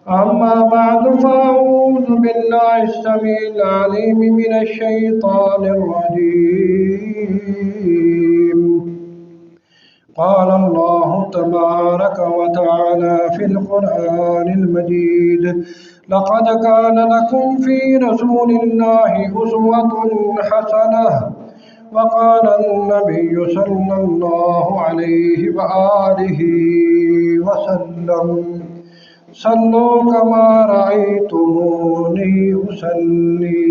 أما بعد فأعوذ بالله السميع العليم من الشيطان الرجيم. قال الله تبارك وتعالى في القرآن المجيد: لقد كان لكم في رسول الله أسوة حسنة. وقال النبي صلى الله عليه وآله وسلم: صلوا كما رأيتموني أصلي.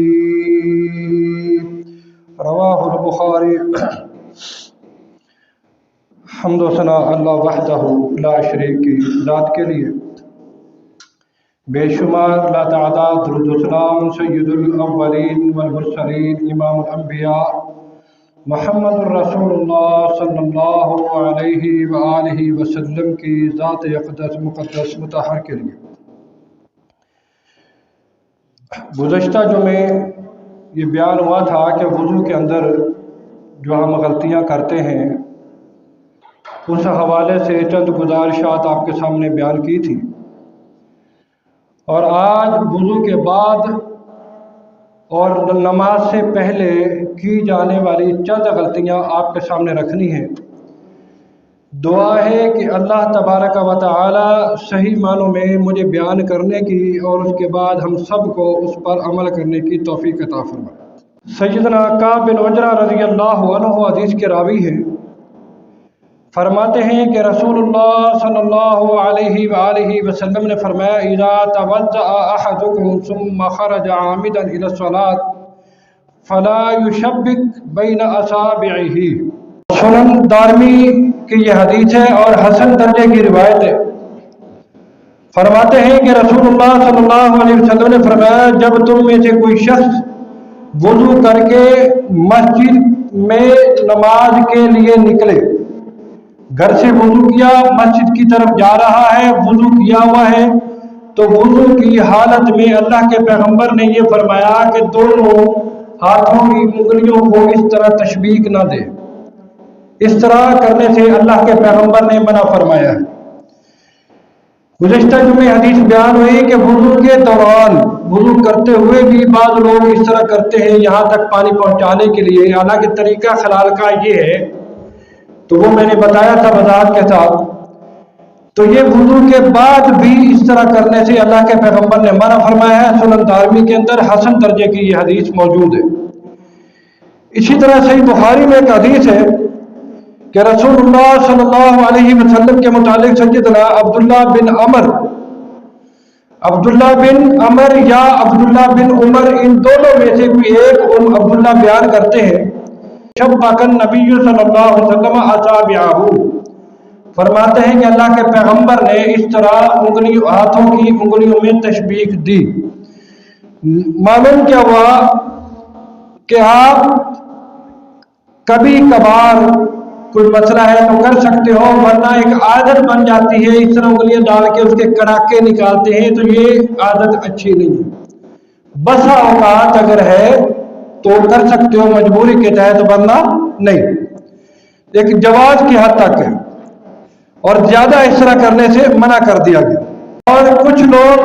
رواہ البخاری. حمد و ثنا اللہ وحدہ لا شریک کی ذات کے لیے، بے شمار لا تعداد درود و سلام سید الاولین والمرسلین امام الانبیاء محمد الرسول اللہ صلی اللہ علیہ وآلہ وسلم کی ذات اقدس مقدس مطہر کے لیے. گزشتہ جمعے یہ بیان ہوا تھا کہ وضو کے اندر جو ہم غلطیاں کرتے ہیں اس حوالے سے چند گزارشات آپ کے سامنے بیان کی تھی، اور آج وضو کے بعد اور نماز سے پہلے کی جانے والی چند غلطیاں آپ کے سامنے رکھنی ہیں. دعا ہے کہ اللہ تبارک و تعالی صحیح معنوں میں مجھے بیان کرنے کی اور اس کے بعد ہم سب کو اس پر عمل کرنے کی توفیق عطا فرمائے. سیدنا کعب بن عجرہ رضی اللہ عنہ حدیث کے راوی ہیں، فرماتے ہیں کہ رسول اللہ صلی اللہ علیہ وآلہ وسلم نے فرمایا: اذا توضأ احدکم ثم خرج عامدا الى الصلاة فلا يشبك بین اصابعہ. سنن دارمی کی یہ حدیث ہے اور حسن درجے کی روایت ہے. فرماتے ہیں کہ رسول اللہ صلی اللہ علیہ وسلم نے فرمایا: جب تم میں سے کوئی شخص وضو کر کے مسجد میں نماز کے لیے نکلے، گھر سے وضو کیا، مسجد کی طرف جا رہا ہے، وضو کیا ہوا ہے، تو وضو کی حالت میں اللہ کے پیغمبر نے یہ فرمایا کہ دونوں ہاتھوں کی انگلیوں کو اس طرح تشبیک نہ دے. اس طرح کرنے سے اللہ کے پیغمبر نے منع فرمایا ہے. گزشتہ جمعے حدیث بیان ہوئی کہ وضو کے دوران وضو کرتے ہوئے بھی بعض لوگ اس طرح کرتے ہیں یہاں تک پانی پہنچانے کے لیے، حالانکہ طریقہ خلال کا یہ ہے تو وہ میں نے بتایا تھا وضاحت کے ساتھ. تو یہ وضو کے بعد بھی اس طرح کرنے سے اللہ کے پیغمبر نے منع فرمایا ہے. سنن دارمی کے اندر حسن درجے کی یہ حدیث موجود ہے. اسی طرح صحیح بخاری میں ایک حدیث ہے کہ رسول اللہ صلی اللہ علیہ وسلم کے متعلق سیدنا عبداللہ بن عمر یا عبداللہ بن عمر، ان دونوں میں سے کوئی ایک عبداللہ بیان کرتے ہیں: شبک النبی صلی اللہ علیہ وسلم اصابعہ. فرماتے ہیں کہ اللہ کے پیغمبر نے اس طرح ہاتھوں کی انگلیوں میں تشبیک دی. معلوم کیا ہوا کہ آپ کبھی کبھار کوئی مسئلہ ہے تو کر سکتے ہو، ورنہ ایک عادت بن جاتی ہے اس طرح انگلیاں ڈال کے اس کے کڑاکے نکالتے ہیں، تو یہ عادت اچھی نہیں ہے. بسا اوقات اگر ہے تو کر سکتے ہو مجبوری کے تحت، ورنہ نہیں. ایک جواز کی حد تک ہے اور زیادہ اس طرح کرنے سے منع کر دیا گیا. اور کچھ لوگ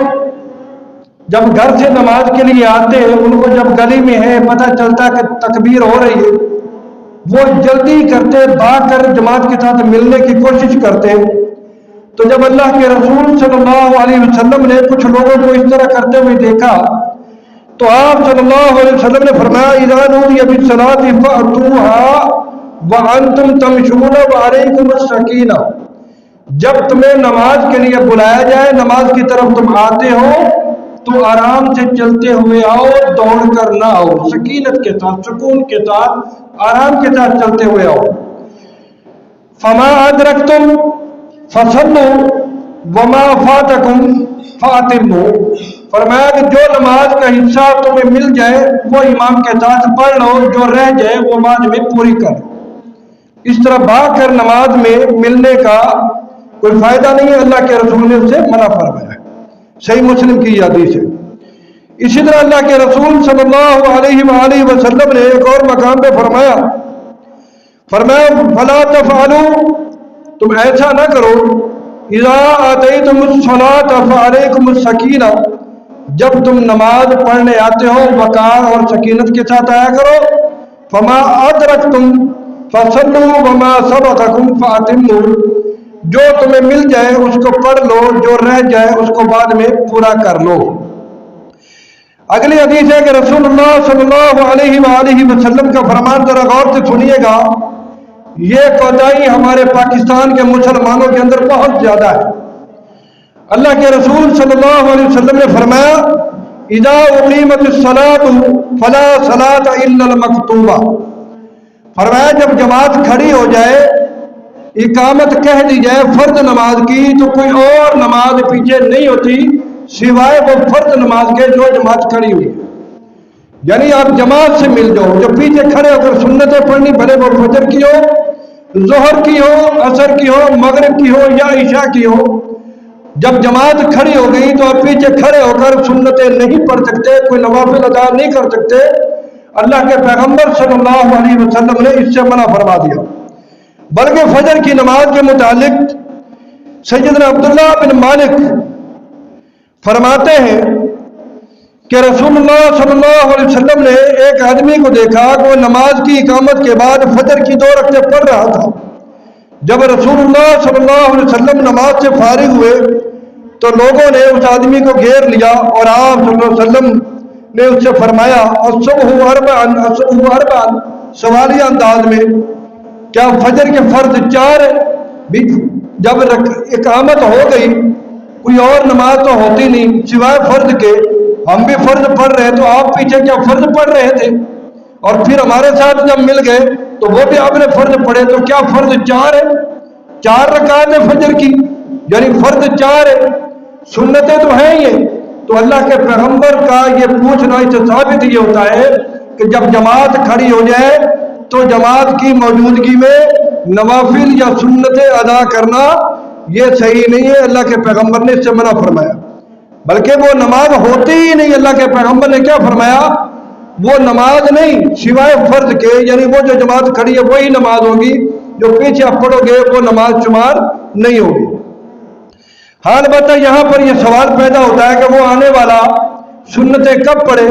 جب گھر سے نماز کے لیے آتے ہیں، ان کو جب گلی میں ہے پتہ چلتا کہ تکبیر ہو رہی ہے، وہ جلدی کرتے بھاگ کر جماعت کے ساتھ ملنے کی کوشش کرتے ہیں. تو جب اللہ کے رسول صلی اللہ علیہ وسلم نے کچھ لوگوں کو اس طرح کرتے ہوئے دیکھا تو آپ صلی اللہ علیہ وسلم نے فرمایا: اذا نودی بالصلاۃ فأتوها وانتم تمشون وعلیکم السکینہ. جب تمہیں نماز کے لیے بلایا جائے، نماز کی طرف تم آتے ہو تو آرام سے چلتے ہوئے آؤ، دوڑ کر نہ آؤ، سکینت کے ساتھ، سکون کے ساتھ، آرام کے ساتھ چلتے ہوئے آؤ. فما ادرکتم فصلوا وما فاتکم فاتموا. فرمایا کہ جو نماز کا حصہ تمہیں مل جائے وہ امام کے ساتھ پڑھ لو، جو رہ جائے وہ بعد میں پوری کر. اس طرح بھاگ کر نماز میں ملنے کا کوئی فائدہ نہیں ہے، اللہ کے رسول نے اسے منع فرمایا. صحیح مسلم کی یہ حدیث ہے. اسی طرح اللہ کے رسول صلی اللہ علیہ وآلہ وسلم نے ایک اور مقام پہ فرمایا فلا تفعلوا، تم ایسا نہ کرو اذا آتیتم الصلاۃ فعلیکم السکینہ، جب تم نماز پڑھنے آتے ہو وقار اور سکینت کے ساتھ آیا کرو. فما ادرکتم فصلوا وما سبقکم فاتموا، جو تمہیں مل جائے اس کو پڑھ لو، جو رہ جائے اس کو بعد میں پورا کر لو. اگلی حدیث ہے کہ رسول اللہ صلی اللہ علیہ وآلہ وسلم کا فرمان، ذرا غور سے سنیے گا. یہ کوتاہی ہمارے پاکستان کے مسلمانوں کے اندر بہت زیادہ ہے. اللہ کے رسول صلی اللہ علیہ وسلم نے فرمایا اذا اقیمت الصلاۃ فلا صلاۃ الا المکتوبہ. فرمایا جب جماعت کھڑی ہو جائے، اقامت کہہ دی جائے فرض نماز کی، تو کوئی اور نماز پیچھے نہیں ہوتی سوائے وہ فرض نماز کے جو جماعت کھڑی ہوئی ہے. یعنی آپ جماعت سے مل جاؤ. جو پیچھے کھڑے ہو کر سنتیں پڑھنی، بھلے وہ فجر کی ہو، ظہر کی ہو، عصر کی ہو، مغرب کی ہو یا عشاء کی ہو، جب جماعت کھڑی ہو گئی تو آپ پیچھے کھڑے ہو کر سنتیں نہیں پڑھ سکتے، کوئی نوافل ادا نہیں کر سکتے. اللہ کے پیغمبر صلی اللہ علیہ وسلم نے اس سے منع فرما دیا. بلکہ فجر کی نماز کے متعلق سیدنا عبداللہ بن مالک فرماتے ہیں کہ رسول اللہ صلی اللہ علیہ وسلم نے ایک آدمی کو دیکھا کہ وہ نماز کی اقامت کے بعد فجر کی 2 رکعتیں پڑھ رہا تھا. جب رسول اللہ صلی اللہ علیہ وسلم نماز سے فارغ ہوئے تو لوگوں نے اس آدمی کو گھیر لیا اور آپ صلی اللہ علیہ وسلم نے اس سے فرمایا الصبح اربعا، سوالیہ انداز میں، کیا فجر کے فرض 4 بھی؟ جب اقامت ہو گئی کوئی اور نماز تو ہوتی نہیں سوائے فرض کے، ہم بھی فرض پڑھ رہے تو آپ پیچھے کیا فرض پڑھ رہے تھے؟ اور پھر ہمارے ساتھ جب مل گئے تو وہ بھی آپ نے فرض پڑھے، تو کیا فرض 4 ہے؟ 4 رکعت ہے فجر کی، یعنی فرض 4 ہے، سنتیں تو ہیں یہ. تو اللہ کے پیغمبر کا یہ پوچھنا اس سے ثابت یہ ہوتا ہے کہ جب جماعت کھڑی ہو جائے تو جماعت کی موجودگی میں نوافل یا سنتیں ادا کرنا یہ صحیح نہیں ہے. اللہ کے پیغمبر نے اس سے منع فرمایا. بلکہ وہ نماز ہوتی ہی نہیں. اللہ کے پیغمبر نے کیا فرمایا؟ وہ نماز نہیں سوائے فرض کے، یعنی وہ جو جماعت کھڑی ہے وہی نماز ہوگی، جو پیچھے آپ پڑھو گے وہ نماز شمار نہیں ہوگی. حال بتا یہاں پر یہ سوال پیدا ہوتا ہے کہ وہ آنے والا سنتیں کب پڑھے؟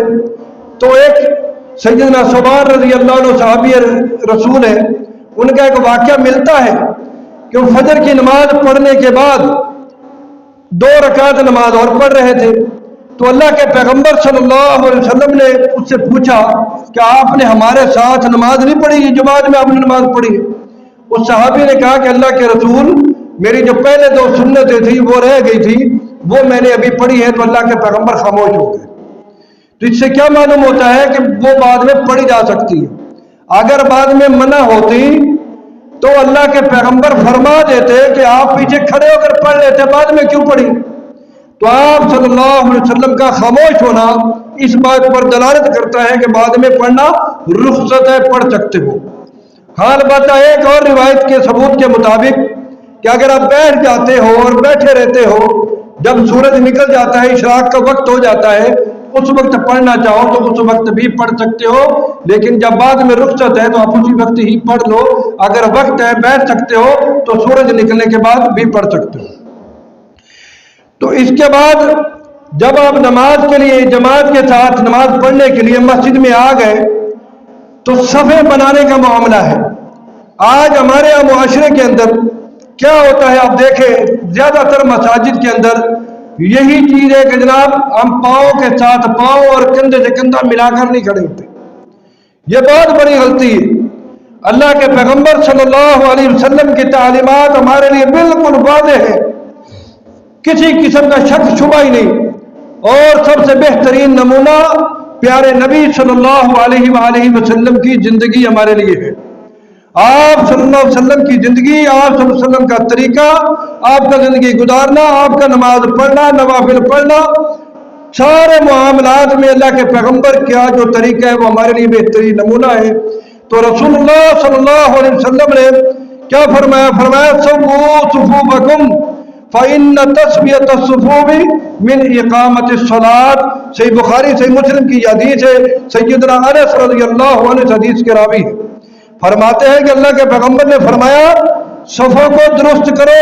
تو ایک سیدنا ثوبان رضی اللہ عنہ صحابی رسول ہے، ان کا ایک واقعہ ملتا ہے کہ وہ فجر کی نماز پڑھنے کے بعد 2 رکعت نماز اور پڑھ رہے تھے. تو اللہ کے پیغمبر صلی اللہ علیہ وسلم نے اس سے پوچھا کہ آپ نے ہمارے ساتھ نماز نہیں پڑھی؟ یہ جماعت میں آپ نے نماز پڑھی؟ اس صحابی نے کہا کہ اللہ کے رسول، میری جو پہلے 2 سنتیں تھی وہ رہ گئی تھی، وہ میں نے ابھی پڑھی ہے. تو اللہ کے پیغمبر خاموش ہو گئے. تو اس سے کیا معلوم ہوتا ہے کہ وہ بعد میں پڑھی جا سکتی ہے. اگر بعد میں منع ہوتی تو اللہ کے پیغمبر فرما دیتے کہ آپ پیچھے کھڑے ہو کر پڑھ لیتے، بعد میں کیوں پڑھی؟ تو آپ صلی اللہ علیہ وسلم کا خاموش ہونا اس بات پر دلالت کرتا ہے کہ بعد میں پڑھنا رخصت ہے، پڑھ سکتے ہو. حال بات ہے ایک اور روایت کے ثبوت کے مطابق کہ اگر آپ بیٹھ جاتے ہو اور بیٹھے رہتے ہو، جب سورج نکل جاتا ہے، اشراق کا وقت ہو جاتا ہے، اس وقت پڑھنا چاہو تو اس وقت بھی پڑھ سکتے ہو. لیکن جب بعد میں رخصت ہے تو آپ اسی وقت ہی پڑھ لو. اگر وقت ہے بیٹھ سکتے ہو تو سورج نکلنے کے بعد بھی پڑھ سکتے ہو. تو اس کے بعد جب آپ نماز کے لیے جماعت کے ساتھ نماز پڑھنے کے لیے مسجد میں آ گئے تو صفیں بنانے کا معاملہ ہے. آج ہمارے یہاں معاشرے کے اندر کیا ہوتا ہے؟ آپ دیکھیں زیادہ تر مساجد کے اندر یہی چیز ہے کہ جناب ہم پاؤں کے ساتھ پاؤں اور کندھے سے کندھا ملا کر نہیں کھڑے ہوتے. یہ بہت بڑی غلطی ہے. اللہ کے پیغمبر صلی اللہ علیہ وسلم کی تعلیمات ہمارے لیے بالکل واضح ہے، کسی قسم کا شک شبہ ہی نہیں. اور سب سے بہترین نمونہ پیارے نبی صلی اللہ علیہ وآلہ وسلم کی زندگی ہمارے لیے ہے. آپ صلی اللہ علیہ وسلم کی زندگی، آپ صلی اللہ علیہ وسلم کا طریقہ، آپ کا زندگی گزارنا، آپ کا نماز پڑھنا، نوافل پڑھنا، سارے معاملات میں اللہ کے پیغمبر کیا جو طریقہ ہے وہ ہمارے لیے بہترین نمونہ ہے. تو رسول اللہ صلی اللہ علیہ وسلم نے کیا فرمایا؟ فرمایا سووا صفوفکم فإن تسویۃ الصفوف من اقامت الصلاۃ. صحیح بخاری صحیح مسلم کی حدیث ہے. سیدنا انس رضی اللہ عنہ حدیث کے راوی ہے، فرماتے ہیں کہ اللہ کے پیغمبر نے فرمایا صفوں کو درست کرو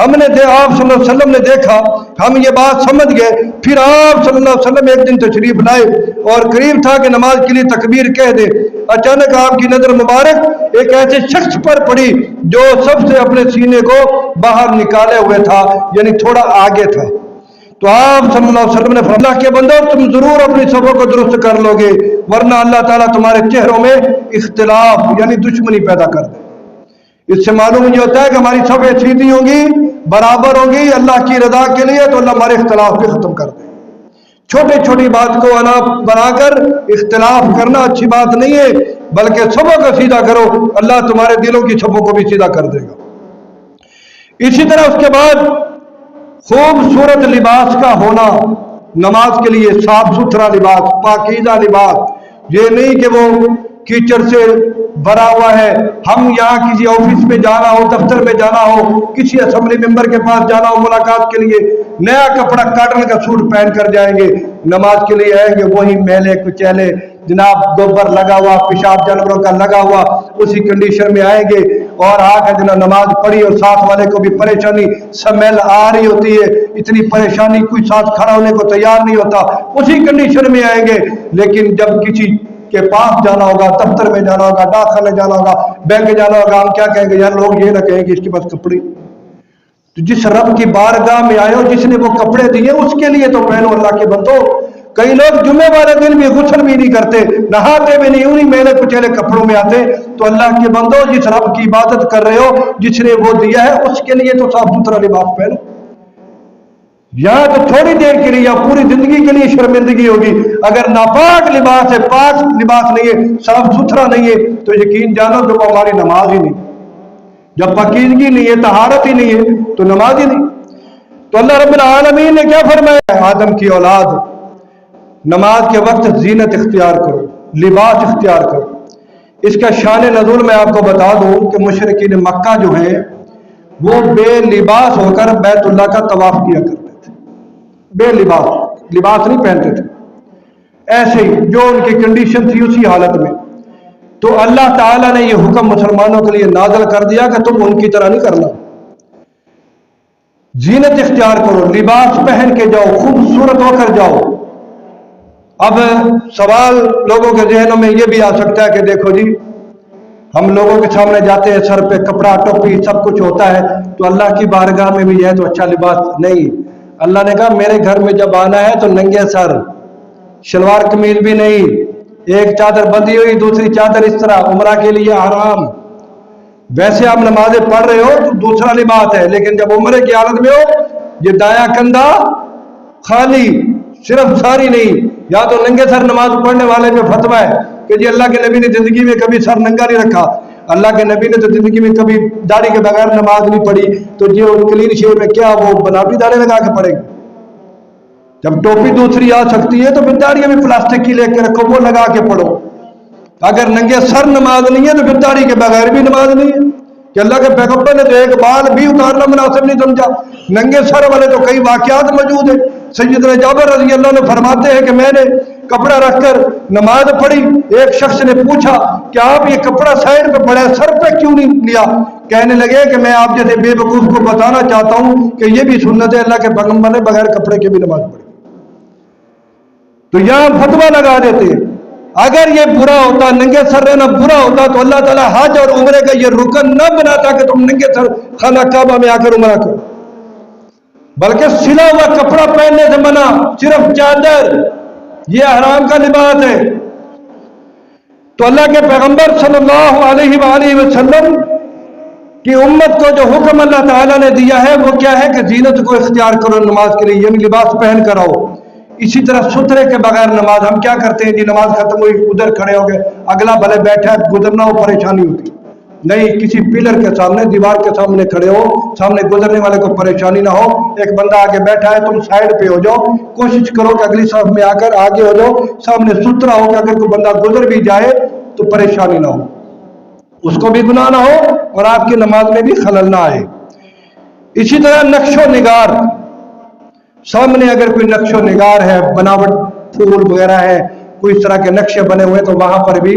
آپ صلی اللہ علیہ وسلم نے دیکھا، ہم یہ بات سمجھ گئے، پھر آپ صلی اللہ علیہ وسلم ایک دن تشریف لائے اور قریب تھا کہ نماز کے لیے تکبیر کہہ دے، اچانک آپ کی نظر مبارک ایک ایسے شخص پر پڑی جو سب سے اپنے سینے کو باہر نکالے ہوئے تھا، یعنی تھوڑا آگے تھا۔ تو آپ صلی اللہ علیہ وسلم نے فرمایا، اللہ کے بندو تم ضرور اپنی صفوں کو درست کر لو گے، ورنہ اللہ تعالیٰ تمہارے چہروں میں اختلاف یعنی دشمنی پیدا کر دے۔ اس سے معلوم یہ ہوتا ہے کہ ہماری صفیں سیدھی ہوں گی، برابر ہوں گی اللہ کی رضا کے لیے، تو اللہ ہمارے اختلاف بھی ختم کر دے۔ چھوٹی چھوٹی بات کو انا بنا کر اختلاف کرنا اچھی بات نہیں ہے، بلکہ صفوں کو سیدھا کرو، اللہ تمہارے دلوں کی صفوں کو بھی سیدھا کر دے گا۔ اسی طرح اس کے بعد خوبصورت لباس کا ہونا، نماز کے لیے صاف ستھرا لباس، پاکیزہ لباس، یہ نہیں کہ وہ کیچڑ سے بھرا ہوا ہے۔ ہم یہاں کسی آفس میں جانا ہو، دفتر میں جانا ہو، کسی اسمبلی ممبر کے پاس جانا ہو ملاقات کے لیے، نیا کپڑا کاٹن کا سوٹ پہن کر جائیں گے، نماز کے لیے آئیں گے وہی میلے کچیلے، جناب گوبر لگا ہوا، پیشاب جانوروں کا لگا ہوا، اسی کنڈیشن میں آئیں گے، اور آ کر جناب نماز پڑھی اور ساتھ والے کو بھی پریشانی، سمیل آ رہی ہوتی ہے، اتنی پریشانی، کوئی ساتھ کھڑا ہونے کو تیار نہیں ہوتا، اسی کنڈیشن میں آئیں گے۔ لیکن جب کسی کے پاس جانا ہوگا، دفتر میں جانا ہوگا، ڈاک خانے جانا ہوگا، بینک جانا ہوگا، ہم کیا کہیں گے؟ یار لوگ یہ نہ کہیں کہ اس کے پاس کپڑے، تو جس رب کی بارگاہ میں آئے ہو، جس نے وہ کپڑے دیے اس کے لیے تو پہنو اللہ کے بندو۔ کئی لوگ جمعے والے دن بھی غسل بھی نہیں کرتے، نہاتے بھی نہیں، انہی میلے کچیلے کپڑوں میں آتے، تو اللہ کے بندو جس رب کی عبادت کر رہے ہو، جس نے وہ دیا ہے، اس کے لیے تو صاف ستھرا لباس پہنو۔ یہاں تو تھوڑی دیر کے لیے یا پوری زندگی کے لیے شرمندگی ہوگی، اگر ناپاک لباس ہے، پاک لباس نہیں ہے، صاف ستھرا نہیں ہے، تو یقین جانو کہ وہ ہماری نماز ہی نہیں۔ جب پاکیزگی نہیں ہے، طہارت ہی نہیں ہے، تو نماز ہی نہیں۔ تو اللہ رب العالمین نے کیا فرمایا؟ آدم کی اولاد، نماز کے وقت زینت اختیار کرو، لباس اختیار کرو۔ اس کا شان نزول میں آپ کو بتا دوں کہ مشرکین مکہ جو ہیں وہ بے لباس ہو کر بیت اللہ کا طواف کیا کرتے تھے، بے لباس، لباس نہیں پہنتے تھے، ایسے ہی جو ان کی کنڈیشن تھی اسی حالت میں۔ تو اللہ تعالیٰ نے یہ حکم مسلمانوں کے لیے نازل کر دیا کہ تم ان کی طرح نہیں کرنا، زینت اختیار کرو، لباس پہن کے جاؤ، خوبصورت ہو کر جاؤ۔ اب سوال لوگوں کے ذہنوں میں یہ بھی آ سکتا ہے کہ دیکھو جی، ہم لوگوں کے سامنے جاتے ہیں، سر پہ کپڑا ٹوپی سب کچھ ہوتا ہے، تو اللہ کی بارگاہ میں بھی یہ ہے تو اچھا لباس نہیں۔ اللہ نے کہا میرے گھر میں جب آنا ہے تو ننگے سر، شلوار قمیض بھی نہیں، ایک چادر بندھی ہوئی، دوسری چادر اس طرح، عمرہ کے لیے حرام۔ ویسے آپ نمازیں پڑھ رہے ہو تو دوسرا لباس ہے، لیکن جب عمرے کی حالت میں ہو، یہ دایاں کندھا خالی، صرف ساری نہیں، یا تو ننگے سر نماز پڑھنے والے پہ فتویٰ ہے کہ جی اللہ کے نبی نے زندگی میں کبھی سر ننگا نہیں رکھا، اللہ کے نبی نے تو زندگی میں کبھی داڑھی کے بغیر نماز نہیں پڑھی، تو جو کلین شیو میں کیا وہ بناوٹی داڑھی لگا کے پڑھے گا؟ جب ٹوپی دوسری آ سکتی ہے تو پھر داڑھی بھی پلاسٹک کی لے کے رکھو، وہ لگا کے پڑھو۔ اگر ننگے سر نماز نہیں ہے تو پھر داڑھی کے بغیر بھی نماز نہیں ہے، کہ اللہ کے پیغمبر نے تو ایک بال بھی اتارنا مناسب نہیں سمجھا۔ ننگے سر والے تو کئی واقعات موجود ہیں۔ سیدنا جابر رضی اللہ عنہ فرماتے ہیں کہ میں نے کپڑا رکھ کر نماز پڑھی، ایک شخص نے پوچھا کہ آپ یہ کپڑا سائڈ پہ پڑا ہے، سر پہ کیوں نہیں لیا؟ کہنے لگے کہ میں آپ جیسے بے وقوف کو بتانا چاہتا ہوں کہ یہ بھی سنت ہے، اللہ کے پیغمبر نے بغیر کپڑے کے بھی نماز پڑھی۔ تو یہاں فتویٰ لگا دیتے ہیں۔ اگر یہ برا ہوتا، ننگے سر رہنا برا ہوتا، تو اللہ تعالیٰ حج اور عمرے کا یہ رکن نہ بناتا کہ تم ننگے سر خانہ کعبہ میں آ کر عمرہ کرو، بلکہ سلا ہوا کپڑا پہننے سے منع، صرف چادر، یہ حرام کا لباس ہے۔ تو اللہ کے پیغمبر صلی اللہ علیہ وآلہ وسلم کی امت کو جو حکم اللہ تعالیٰ نے دیا ہے وہ کیا ہے کہ زینت کو اختیار کرو نماز کے لیے، یعنی لباس پہن کر آؤ۔ اسی طرح سترے کے بغیر نماز، ہم کیا کرتے ہیں جی، نماز ختم ہوئی ادھر کھڑے ہو گئے، اگلا بھلے بیٹھا ہے، گزرنا ہو پریشانی ہوتی نہیں، کسی پلر کے سامنے، دیوار کے سامنے کھڑے ہو، سامنے گزرنے والے کو پریشانی نہ ہو، ایک بندہ آگے بیٹھا ہے، تم سائڈ پہ ہو جاؤ، کوشش کرو کہ اگلی صف میں آ کر آگے ہو جاؤ، سامنے سترا ہو کہ اگر کوئی بندہ گزر بھی جائے تو پریشانی نہ ہو، اس کو بھی گناہ نہ ہو اور آپ کی نماز میں بھی خلل نہ آئے۔ اسی طرح نقش و نگار، سامنے اگر کوئی نقش و نگار ہے، بناوٹ پھول وغیرہ ہے، کوئی اس طرح کے نقشے بنے ہوئے، تو وہاں پر بھی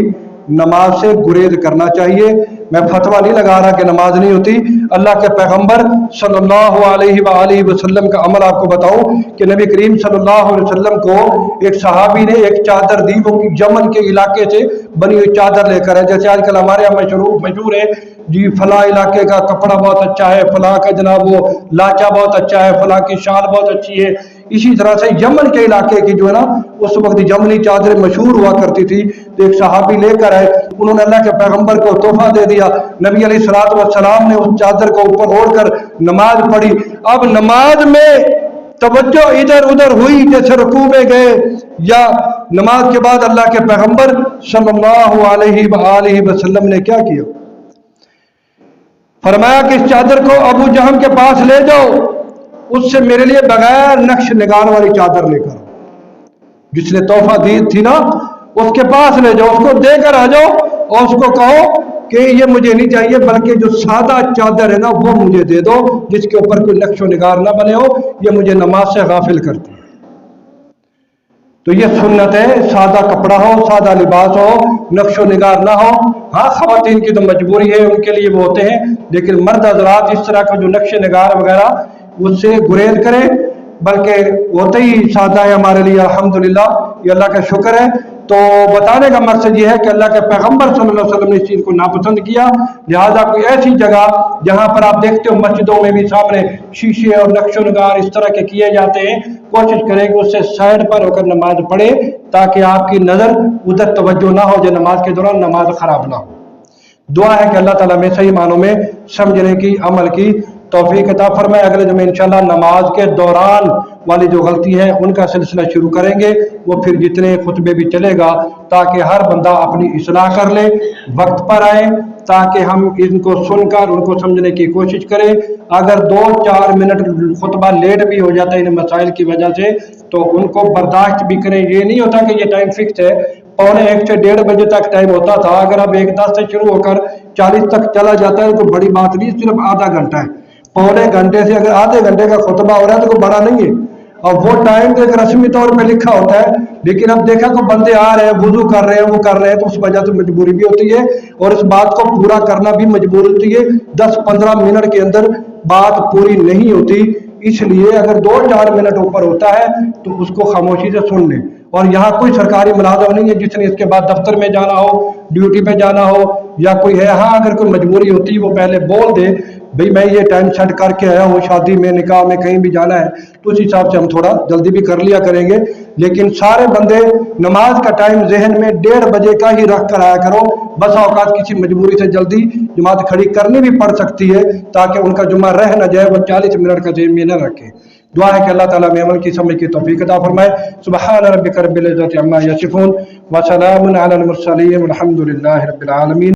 نماز سے گریز کرنا چاہیے۔ میں فتویٰ نہیں لگا رہا کہ نماز نہیں ہوتی، اللہ کے پیغمبر صلی اللہ علیہ وآلہ وسلم کا عمل آپ کو بتاؤں کہ نبی کریم صلی اللہ علیہ وسلم کو ایک صحابی نے ایک چادر دی، وہ یمن کے علاقے سے بنی ہوئی چادر لے کر ہے، جیسے آج کل ہمارے یہاں مشہور ہے جی فلاں علاقے کا کپڑا بہت اچھا ہے، فلاں کا جناب وہ لاچا بہت اچھا ہے، فلاں کی شال بہت اچھی ہے۔ اسی طرح سے یمن کے علاقے کی جو ہے نا اس وقت یمنی چادریں مشہور ہوا کرتی تھی، تو ایک صحابی لے کر آئے، انہوں نے اللہ کے پیغمبر کو تحفہ دے دیا، نبی علیہ السلام نے اس چادر کو اوپر اوڑھ کر نماز پڑھی۔ اب نماز میں توجہ ادھر ادھر ہوئی، جیسے رکوع میں گئے یا نماز کے بعد اللہ کے پیغمبر صلی اللہ علیہ وآلہ وسلم نے کیا کیا؟ فرمایا کہ اس چادر کو ابو جہم کے پاس لے جاؤ، اس سے میرے لیے بغیر نقش نگار والی چادر لے کر، جس نے تحفہ دی تھی نا اس کے پاس لے جاؤ، اس کو دے کر آ جاؤ اور اس کو کہو کہ یہ مجھے نہیں چاہیے، بلکہ جو سادہ چادر ہے نا وہ مجھے دے دو جس کے اوپر کوئی نقش و نگار نہ بنے ہو، یہ مجھے نماز سے غافل کرتی ہے۔ تو یہ سنت ہے، سادہ کپڑا ہو، سادہ لباس ہو، نقش و نگار نہ ہو۔ ہاں خواتین کی تو مجبوری ہے، ان کے لیے وہ ہوتے ہیں، لیکن مرد حضرات اس طرح کا جو نقش نگار وغیرہ اس سے گریز کریں، بلکہ ہوتے ہی سادہ ہے ہمارے لیے، الحمدللہ یہ اللہ کا شکر ہے۔ تو بتانے کا مقصد یہ ہے کہ اللہ کے پیغمبر صلی اللہ علیہ وسلم نے اس چیز کو ناپسند کیا، لہذا کوئی ایسی جگہ جہاں پر آپ دیکھتے ہو مسجدوں میں بھی سامنے شیشے اور نقش و نگار اس طرح کے کیے جاتے ہیں، کوشش کریں کہ اس سے سائڈ پر ہو کر نماز پڑھے تاکہ آپ کی نظر ادھر توجہ نہ ہو جو نماز کے دوران نماز خراب نہ ہو۔ دعا ہے کہ اللہ تعالیٰ میں صحیح معنوں میں سمجھنے کی، عمل کی توفیق عطا فرمائے۔ اگلے جمعے انشاءاللہ نماز کے دوران والی جو غلطی ہے ان کا سلسلہ شروع کریں گے، وہ پھر جتنے خطبے بھی چلے گا تاکہ ہر بندہ اپنی اصلاح کر لے، وقت پر آئے تاکہ ہم ان کو سن کر ان کو سمجھنے کی کوشش کریں۔ اگر 2-4 منٹ خطبہ لیٹ بھی ہو جاتا ہے ان مسائل کی وجہ سے تو ان کو برداشت بھی کریں، یہ نہیں ہوتا کہ یہ ٹائم فکس ہے، 1:45 سے 1:30 بجے تک ٹائم ہوتا تھا، اگر اب 1:10 سے شروع ہو کر 40 تک چلا جاتا ہے تو بڑی بات نہیں، صرف آدھا گھنٹہ ہے، 1.25 گھنٹے سے اگر آدھے گھنٹے کا خطبہ ہو رہا ہے تو کوئی بڑا نہیں ہے، اور وہ ٹائم تو ایک رسمی طور پہ لکھا ہوتا ہے، لیکن اب دیکھا کہ بندے آ رہے ہیں، وضو کر رہے ہیں، وہ کر رہے ہیں، تو اس وجہ سے مجبوری بھی ہوتی ہے اور اس بات کو پورا کرنا بھی مجبوری ہوتی ہے، 10-15 منٹ کے اندر بات پوری نہیں ہوتی، اس لیے اگر 2-4 منٹ اوپر ہوتا ہے تو اس کو خاموشی سے سن لیں۔ اور یہاں کوئی سرکاری ملازم نہیں ہے جس نے اس کے بعد دفتر میں جانا ہو، ڈیوٹی پہ جانا ہو یا کوئی ہے، ہاں اگر کوئی مجبوری ہوتی ہے وہ پہلے بول دے بھئی میں یہ ٹائم سیٹ کر کے آیا ہوں، شادی میں، نکاح میں، کہیں بھی جانا ہے، تو اس حساب سے ہم تھوڑا جلدی بھی کر لیا کریں گے، لیکن سارے بندے نماز کا ٹائم ذہن میں 1:30 بجے کا ہی رکھ کر آیا کرو، بس اوقات کسی مجبوری سے جلدی جماعت کھڑی کرنی بھی پڑ سکتی ہے تاکہ ان کا جمعہ رہ نہ جائے، وہ 40 منٹ کا ذہن میں نہ رکھے۔ دعا ہے کہ اللہ تعالیٰ میں عمل کی سمجھ کی توفیق عطا فرمائے۔ سبحان ربک رب العزت عما یصفون وسلام علی المرسلین والحمد للہ رب العالمین۔